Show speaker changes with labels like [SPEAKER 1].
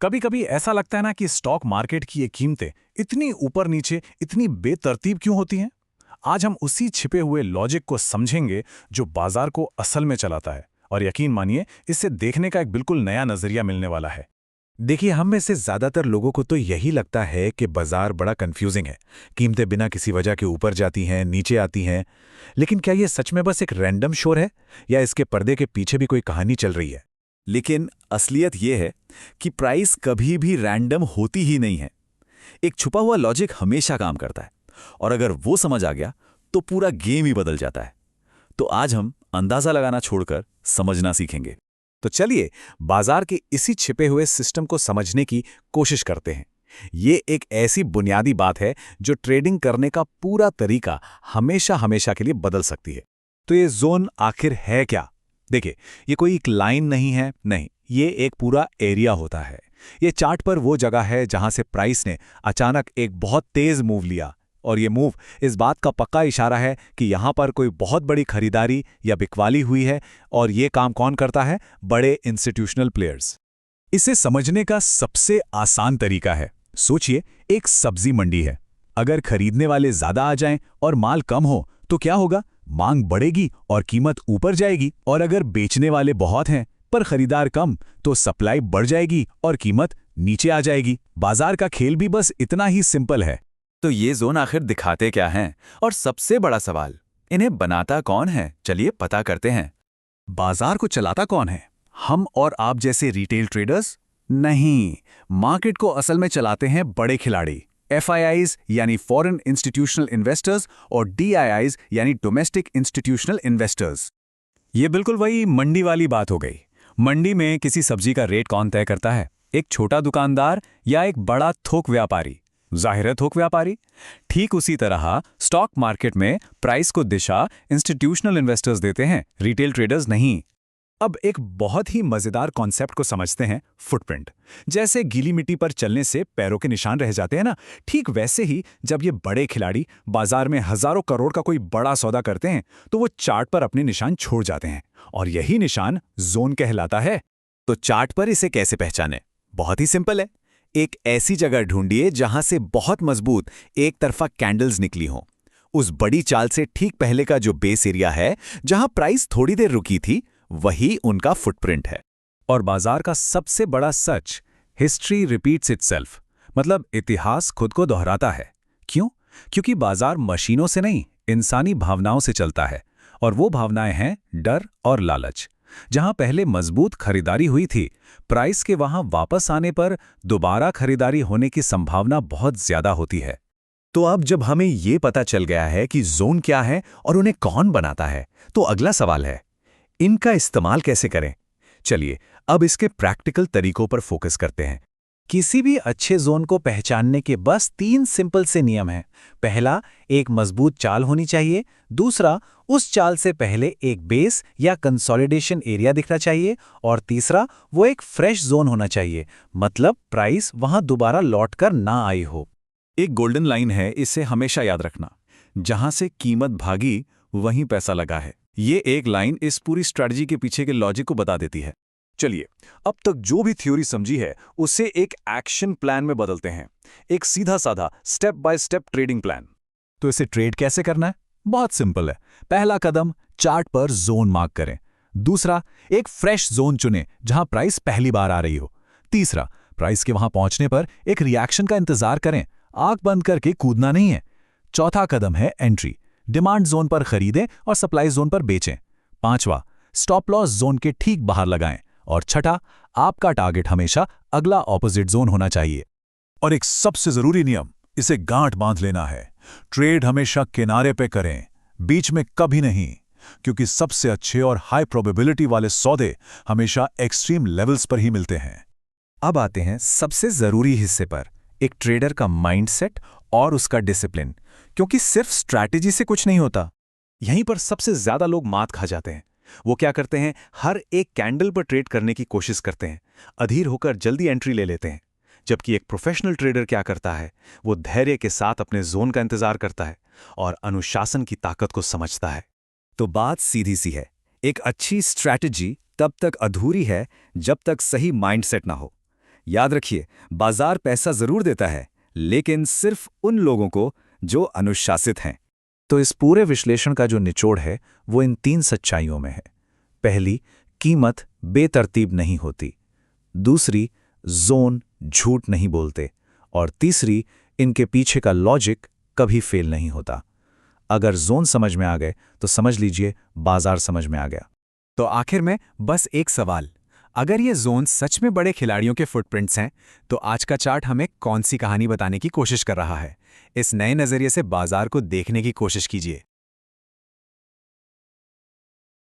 [SPEAKER 1] कभी कभी ऐसा लगता है ना कि स्टॉक मार्केट की ये कीमतें इतनी ऊपर नीचे, इतनी बेतरतीब क्यों होती हैं। आज हम उसी छिपे हुए लॉजिक को समझेंगे जो बाजार को असल में चलाता है। और यकीन मानिए, इससे देखने का एक बिल्कुल नया नजरिया मिलने वाला है।
[SPEAKER 2] देखिए, हम में से ज्यादातर लोगों को तो यही लगता है कि बाजार बड़ा कंफ्यूजिंग है। कीमतें बिना किसी वजह के ऊपर जाती हैं, नीचे आती हैं। लेकिन क्या ये सच में बस एक रैंडम शोर है, या इसके पर्दे के पीछे भी कोई कहानी चल रही है?
[SPEAKER 3] लेकिन असलियत यह है कि प्राइस कभी भी रैंडम होती ही नहीं है। एक छुपा हुआ लॉजिक हमेशा काम करता है, और अगर वो समझ आ गया तो पूरा गेम ही बदल जाता है। तो आज हम अंदाजा लगाना छोड़कर समझना सीखेंगे।
[SPEAKER 2] तो चलिए, बाजार के इसी छिपे हुए सिस्टम को समझने की कोशिश करते हैं। ये एक ऐसी बुनियादी बात है जो ट्रेडिंग करने का पूरा तरीका हमेशा हमेशा के लिए बदल सकती है। तो ये जोन आखिर है क्या? देखिए, ये कोई एक लाइन नहीं है, नहीं, ये एक पूरा एरिया होता है। ये चार्ट पर वो जगह है जहां से प्राइस ने अचानक एक बहुत तेज मूव लिया, और ये मूव इस बात का पक्का इशारा है कि यहां पर कोई बहुत बड़ी खरीदारी या बिकवाली हुई है। और ये काम कौन करता है? बड़े इंस्टीट्यूशनल प्लेयर्स। इसे समझने का सबसे आसान तरीका है, सोचिए, एक सब्जी मंडी है। अगर खरीदने वाले ज्यादा आ जाएं और माल कम हो तो क्या होगा? मांग बढ़ेगी और कीमत ऊपर जाएगी। और अगर बेचने वाले बहुत हैं पर खरीदार कम, तो सप्लाई बढ़ जाएगी और कीमत नीचे आ जाएगी। बाजार का खेल भी बस इतना ही सिंपल है।
[SPEAKER 3] तो ये जोन आखिर दिखाते क्या हैं? और सबसे बड़ा सवाल, इन्हें बनाता कौन है? चलिए पता करते हैं।
[SPEAKER 1] बाजार को चलाता कौन है? हम और आप जैसे रिटेल ट्रेडर्स? नहीं, मार्केट को असल में चलाते हैं बड़े खिलाड़ी, FIIs यानी फॉरेन इंस्टीट्यूशनल इन्वेस्टर्स, और DIIs यानी डोमेस्टिक इंस्टीट्यूशनल इन्वेस्टर्स। ये बिल्कुल वही मंडी वाली बात हो गई। मंडी में किसी सब्जी का रेट कौन तय करता है? एक छोटा दुकानदार या एक बड़ा थोक व्यापारी? जाहिर है थोक व्यापारी। ठीक उसी तरह स्टॉक मार्केट में प्राइस को दिशा इंस्टीट्यूशनल इन्वेस्टर्स देते हैं, रिटेल ट्रेडर्स नहीं। अब एक बहुत ही मजेदार कॉन्सेप्ट को समझते हैं, फुटप्रिंट। जैसे गीली मिट्टी पर चलने से पैरों के निशान रह जाते हैं ना, ठीक वैसे ही जब ये बड़े खिलाड़ी बाजार में हजारों करोड़ का कोई बड़ा सौदा करते हैं तो वो चार्ट पर अपने निशान छोड़ जाते हैं, और यही निशान जोन कहलाता है।
[SPEAKER 3] तो चार्ट पर इसे कैसे पहचाने? बहुत ही सिंपल है। एक ऐसी जगह ढूंढिए जहां से बहुत मजबूत एक तरफा कैंडल्स निकली हों। उस बड़ी चाल से ठीक पहले का जो बेस एरिया है, जहां प्राइस थोड़ी देर रुकी थी, वही उनका फुटप्रिंट है।
[SPEAKER 1] और बाजार का सबसे बड़ा सच, हिस्ट्री रिपीट्स इटसेल्फ, मतलब इतिहास खुद को दोहराता है। क्यों? क्योंकि बाजार मशीनों से नहीं, इंसानी भावनाओं से चलता है। और वो भावनाएं हैं डर और लालच। जहां पहले मजबूत खरीदारी हुई थी, प्राइस के वहां वापस आने पर दोबारा खरीदारी होने की संभावना बहुत ज्यादा होती है।
[SPEAKER 2] तो अब जब हमें ये पता चल गया है कि जोन क्या है और उन्हें कौन बनाता है, तो अगला सवाल है, इनका इस्तेमाल कैसे करें? चलिए, अब इसके प्रैक्टिकल तरीकों पर फोकस करते हैं। किसी भी अच्छे जोन को पहचानने के बस 3 सिंपल से नियम हैं। पहला, एक मजबूत चाल होनी चाहिए। दूसरा, उस चाल से पहले एक बेस या कंसोलिडेशन एरिया दिखना चाहिए। और तीसरा, वो एक फ्रेश जोन होना चाहिए, मतलब प्राइस वहां दोबारा लौटकर ना आई हो।
[SPEAKER 3] एक गोल्डन लाइन है, इसे हमेशा याद रखना। जहां से कीमत भागी, वहीं पैसा लगा है। ये एक लाइन इस पूरी स्ट्रैटेजी के पीछे के लॉजिक को बता देती है।
[SPEAKER 1] चलिए, अब तक जो भी थ्योरी समझी है उसे एक एक्शन प्लान में बदलते हैं। एक सीधा साधा step by step trading plan. तो इसे ट्रेड कैसे करना है? बहुत सिंपल है। पहला कदम, चार्ट पर जोन मार्क करें। दूसरा, एक फ्रेश जोन चुनें जहां प्राइस पहली बार आ रही हो। तीसरा, प्राइस के वहां पहुंचने पर एक रिएक्शन का इंतजार करें, आंख बंद करके कूदना नहीं है। चौथा कदम है एंट्री। डिमांड जोन पर खरीदें और सप्लाई जोन पर बेचें। पांचवा, स्टॉप लॉस जोन के ठीक बाहर लगाएं। और छठा, आपका टारगेट हमेशा अगला ऑपोजिट जोन होना चाहिए। और एक सबसे जरूरी नियम, इसे गांठ बांध लेना है। ट्रेड हमेशा किनारे पे करें, बीच में कभी नहीं, क्योंकि सबसे अच्छे और हाई प्रोबेबिलिटी वाले सौदे हमेशा एक्सट्रीम लेवल्स पर ही मिलते हैं।
[SPEAKER 2] अब आते हैं सबसे जरूरी हिस्से पर, एक ट्रेडर का माइंडसेट और उसका डिसिप्लिन। क्योंकि सिर्फ स्ट्रैटेजी से कुछ नहीं होता।
[SPEAKER 1] यहीं पर सबसे ज्यादा लोग मात खा जाते हैं। वो क्या करते हैं? हर एक कैंडल पर ट्रेड करने की कोशिश करते हैं, अधीर होकर जल्दी एंट्री ले लेते हैं। जबकि एक प्रोफेशनल ट्रेडर क्या करता है? वो धैर्य के साथ अपने जोन का इंतजार करता है और अनुशासन की ताकत को समझता है।
[SPEAKER 3] तो बात सीधी सी है, एक अच्छी स्ट्रैटेजी तब तक अधूरी है जब तक सही माइंडसेट ना हो। याद रखिए, बाजार पैसा जरूर देता है, लेकिन सिर्फ उन लोगों को जो अनुशासित हैं।
[SPEAKER 2] तो इस पूरे विश्लेषण का जो निचोड़ है वो इन 3 सच्चाइयों में है। पहली, कीमत बेतरतीब नहीं होती। दूसरी, जोन झूठ नहीं बोलते। और तीसरी, इनके पीछे का लॉजिक कभी फेल नहीं होता। अगर जोन समझ में आ गए तो समझ लीजिए बाजार समझ में आ गया।
[SPEAKER 1] तो आखिर में बस एक सवाल, अगर ये जोन सच में बड़े खिलाड़ियों के फुटप्रिंट्स हैं, तो आज का चार्ट हमें कौन सी कहानी बताने की कोशिश कर रहा है? इस नए नजरिए से बाजार को देखने की कोशिश कीजिए।